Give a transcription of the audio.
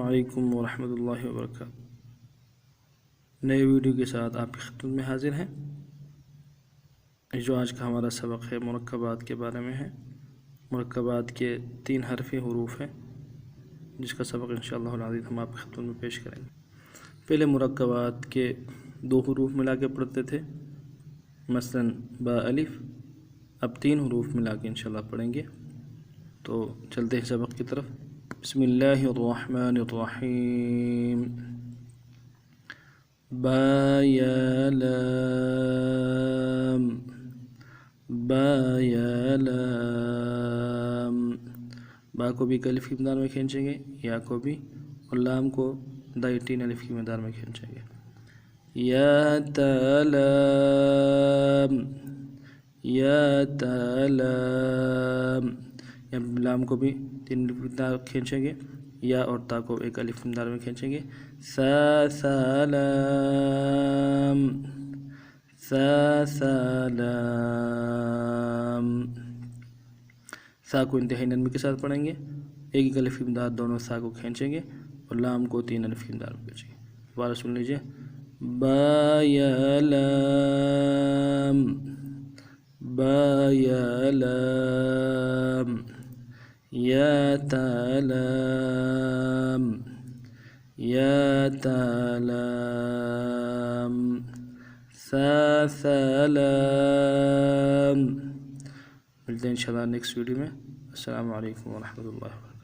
علیکم ورحمۃ اللہ وبرکاتہ۔ نئے ویڈیو کے ساتھ آپ کی خدمت میں حاضر ہیں۔ جو آج کا ہمارا سبق ہے مرکبات کے بارے میں ہے۔ مرکبات کے 3 حرفی حروف ہیں جس کا سبق انشاءاللہ العزیز ہم آپ کی خدمت میں پیش کریں گے۔ پہلے مرکبات کے 2 حروف ملا کے پڑھتے تھے، مثلا با الف، اب 3 حروف ملا کے انشاءاللہ پڑھیں گے۔ تو چلتے ہیں سبق کی طرف۔ بسم اللہ الرحمن الرحیم۔ با یا لام، با یا لام۔ با کو بھی الف کی مقدار میں کھینچیں گے، یا کو بھی، اور لام کو دائیں 3 الف کی مقدار میں کھینچیں گے۔ یا تا لام، یا تا لام۔ لام کو بھی 3 الف کی مقدار کھینچیں گے، یا اور تا کو 1 الف کی مقدار میں کھینچیں گے۔ سا سلام، سا سلام۔ سا کو انتہائی نرمی کے ساتھ پڑھیں گے، 1 الف کی مقدار دونوں سا کو کھینچیں گے اور لام کو 3 الف کی مقدار میں کھینچیں گے۔ دوبارہ سن لیجیے۔ با یا لام، با یا لام، یا تا لام، یا تا لام، سا سلام۔ ملتے ہیں انشاءاللہ نیکسٹ ویڈیو میں۔ السلام علیکم ورحمۃ اللہ وبرکاتہ۔